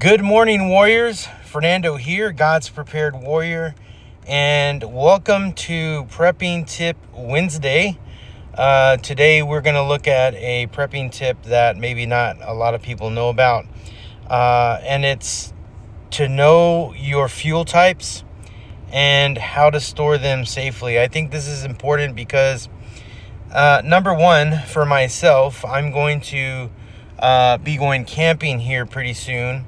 Good morning, warriors. Fernando here, God's Prepared Warrior, and welcome to Prepping Tip Wednesday. Today we're going to look at a prepping tip that maybe not a lot of people know about, and it's to know your fuel types and how to store them safely. I think this is important because number one, for myself, I'm going to be going camping here pretty soon.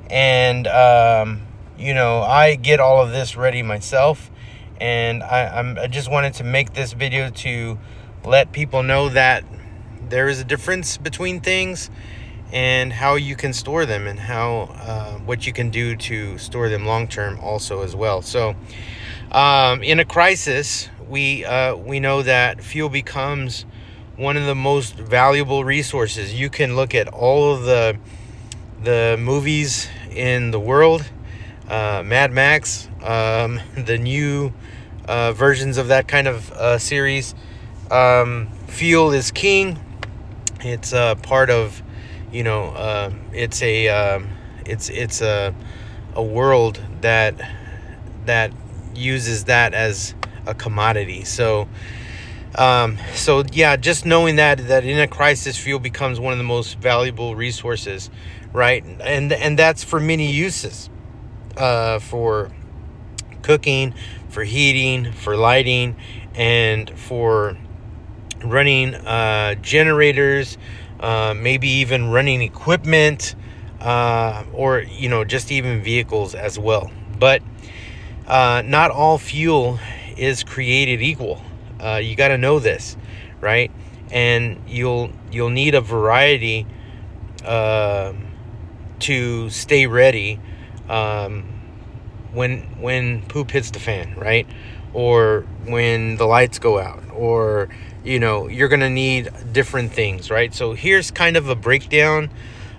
And, I get all of this ready myself. And I just wanted to make this video to let people know that there is a difference between things and how you can store them and how what you can do to store them long term also as well. So in a crisis, we know that fuel becomes one of the most valuable resources. You can look at all of the movies in the world, Mad Max, the new versions of that kind of series. Fuel is king. It's part of, it's a world that uses that as a commodity. So yeah, just knowing that in a crisis, fuel becomes one of the most valuable resources, right? And that's for many uses, for cooking, for heating, for lighting, and for running generators, maybe even running equipment, or just even vehicles as well. But not all fuel is created equal. You got to know this, right? And you'll need a variety to stay ready when poop hits the fan, right? Or when the lights go out, or you're gonna need different things, right? So here's kind of a breakdown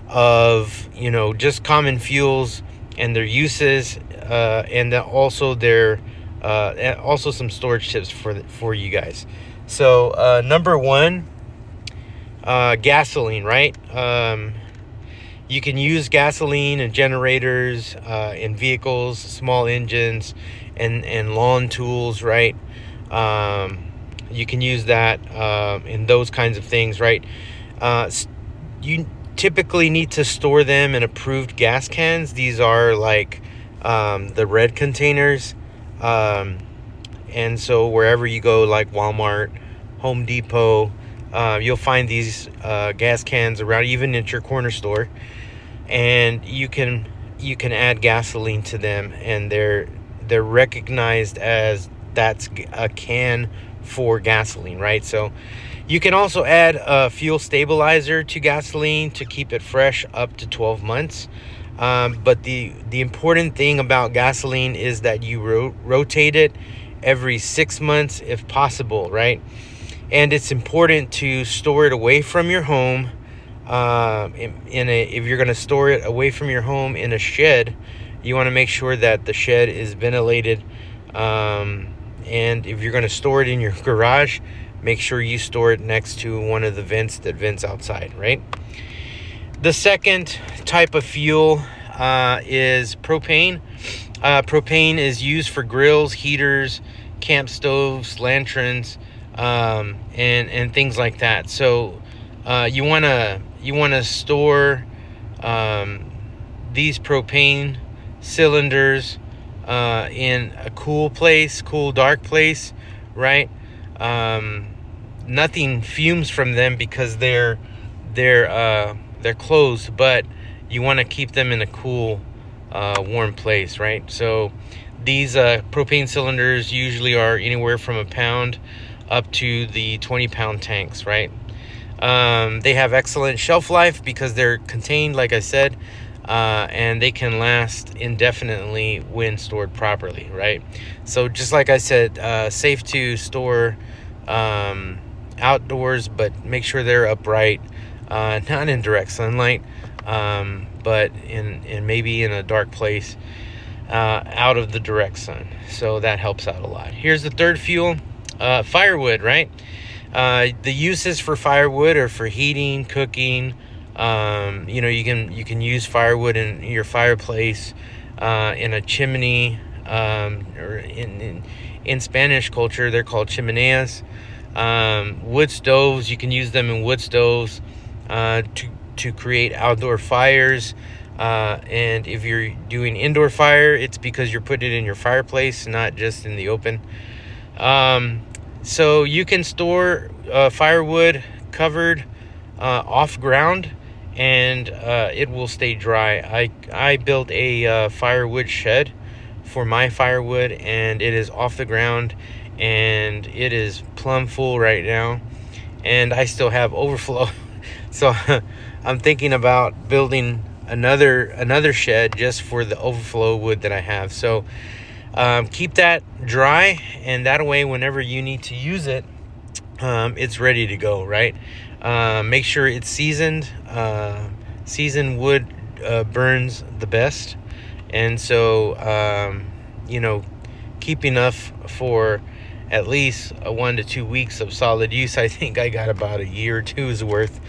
of just common fuels and their uses, and also and also some storage tips for you guys. So number one, gasoline, right? You can use gasoline in generators, in vehicles, small engines, and lawn tools, right? You can use that in those kinds of things, right? You typically need to store them in approved gas cans. These are like the red containers. And so wherever you go, like Walmart, Home Depot, you'll find these gas cans around, even at your corner store. And you can add gasoline to them, and they're recognized as that's a can for gasoline, right? So you can also add a fuel stabilizer to gasoline to keep it fresh up to 12 months. But the important thing about gasoline is that you rotate it every 6 months if possible, right? And it's important to store it away from your home. If you're going to store it away from your home in a shed, you want to make sure that the shed is ventilated. And if you're going to store it in your garage, make sure you store it next to one of the vents that vents outside, right? The second type of fuel is propane. Propane is used for grills, heaters, camp stoves, lanterns, and things like that. So you wanna store these propane cylinders in a cool dark place, right? Nothing fumes from them because they're closed, but you want to keep them in a cool, warm place, right? So these propane cylinders usually are anywhere from a pound up to the 20-pound tanks, right? They have excellent shelf life because they're contained, like I said, and they can last indefinitely when stored properly, right? So just like I said, safe to store outdoors, but make sure they're upright, not in direct sunlight, but in maybe in a dark place, out of the direct sun. So that helps out a lot. Here's the third fuel, firewood, right? The uses for firewood are for heating, cooking, You can use firewood in your fireplace, in a chimney, or in Spanish culture they're called chimeneas. Wood stoves, you can use them in wood stoves to create outdoor fires. And if you're doing indoor fire, it's because you're putting it in your fireplace, not just in the open. So you can store firewood covered off ground, and it will stay dry. I built a firewood shed for my firewood, and it is off the ground, and it is plumb full right now, and I still have overflow. So I'm thinking about building another shed just for the overflow wood that I have. So keep that dry, and that way whenever you need to use it, it's ready to go, right? Make sure it's seasoned. Seasoned wood burns the best, and so keep enough for at least 1 to 2 weeks of solid use. I think I got about a year or two's worth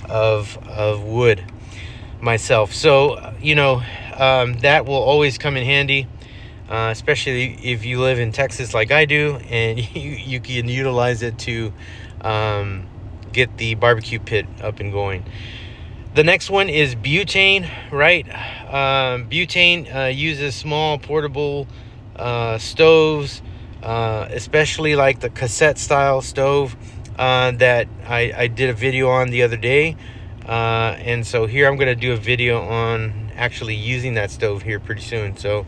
of wood myself. So that will always come in handy, especially if you live in Texas like I do, and you can utilize it to get the barbecue pit up and going. The next one is butane, right? Butane uses small portable stoves, especially like the cassette style stove that I did a video on the other day. And so here I'm going to do a video on actually using that stove here pretty soon. So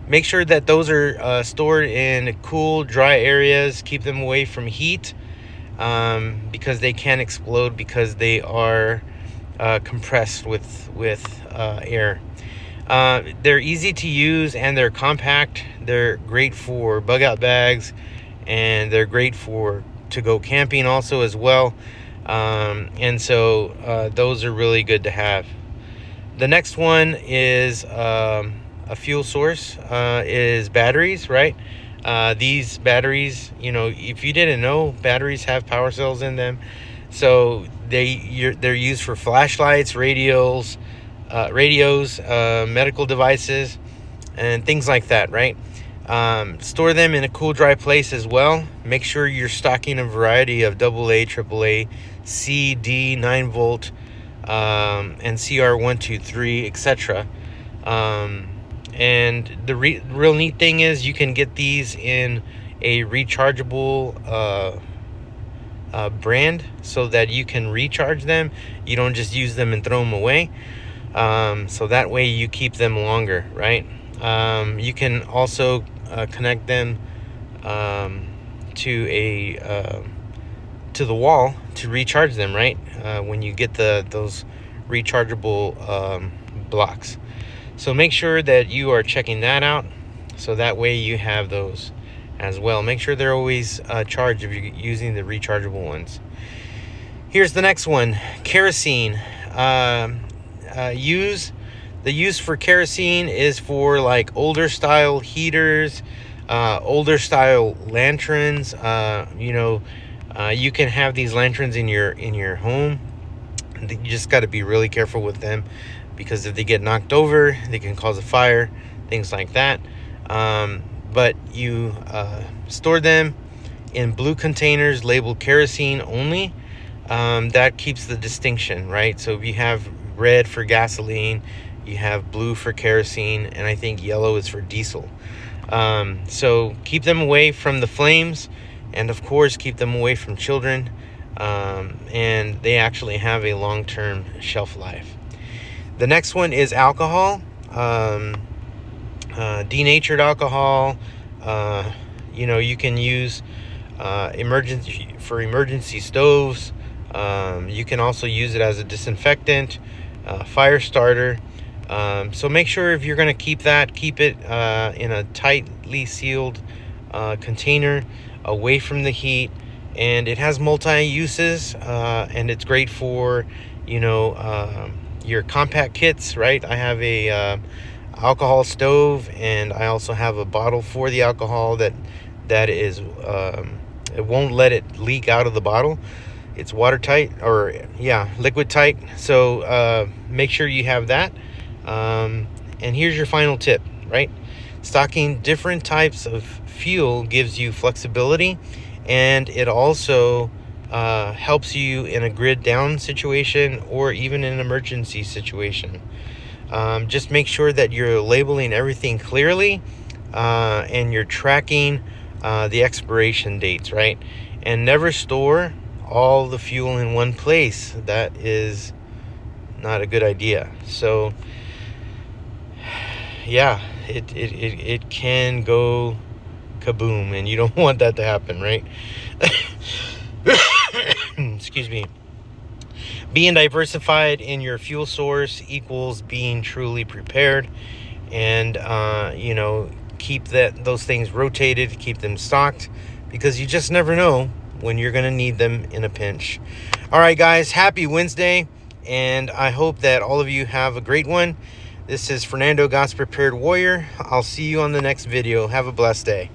make sure that those are stored in cool, dry areas. Keep them away from heat, because they can explode because they are compressed with air. They're easy to use, and they're compact. They're great for bug out bags, and they're great to go camping also as well. And so those are really good to have. The next one is a fuel source, is batteries, right? These batteries, if you didn't know, batteries have power cells in them. So they're used for flashlights, radios, medical devices, and things like that, right? Store them in a cool, dry place as well. Make sure you're stocking a variety of AA, AAA, C, D, 9 volt, and CR123, etc. And the real neat thing is you can get these in a rechargeable brand, so that you can recharge them. You don't just use them and throw them away. So that way you keep them longer, right? You can also connect them to the wall to recharge them, right? When you get those rechargeable blocks. So make sure that you are checking that out, so that way you have those as well. Make sure they're always charged if you're using the rechargeable ones. Here's the next one, kerosene. The use for kerosene is for like older style heaters, older style lanterns. You can have these lanterns in your home. You just got to be really careful with them, because if they get knocked over, they can cause a fire, things like that. But you store them in blue containers labeled kerosene only. That keeps the distinction, right? So if you have red for gasoline, you have blue for kerosene, and I think yellow is for diesel. So keep them away from the flames, and of course keep them away from children. And they actually have a long-term shelf life. The next one is alcohol, denatured alcohol. You can use emergency stoves. You can also use it as a disinfectant, fire starter. So make sure if you're going to keep it in a tightly sealed container away from the heat. And it has multi-uses, and it's great for your compact kits, right? I have a alcohol stove, and I also have a bottle for the alcohol that is it won't let it leak out of the bottle. it's watertight, or yeah, liquid tight. So make sure you have that. And here's your final tip, right? Stocking different types of fuel gives you flexibility, and it also helps you in a grid down situation or even in an emergency situation. Just make sure that you're labeling everything clearly, and you're tracking the expiration dates, right? And never store all the fuel in one place. That is not a good idea. So yeah, it can go kaboom, and you don't want that to happen, right? Excuse me. Being diversified in your fuel source equals being truly prepared. And keep those things rotated, keep them stocked, because you just never know when you're going to need them in a pinch. All right, guys, happy Wednesday, and I hope that all of you have a great one. This is Fernando, God's Prepared Warrior. I'll see you on the next video. Have a blessed day.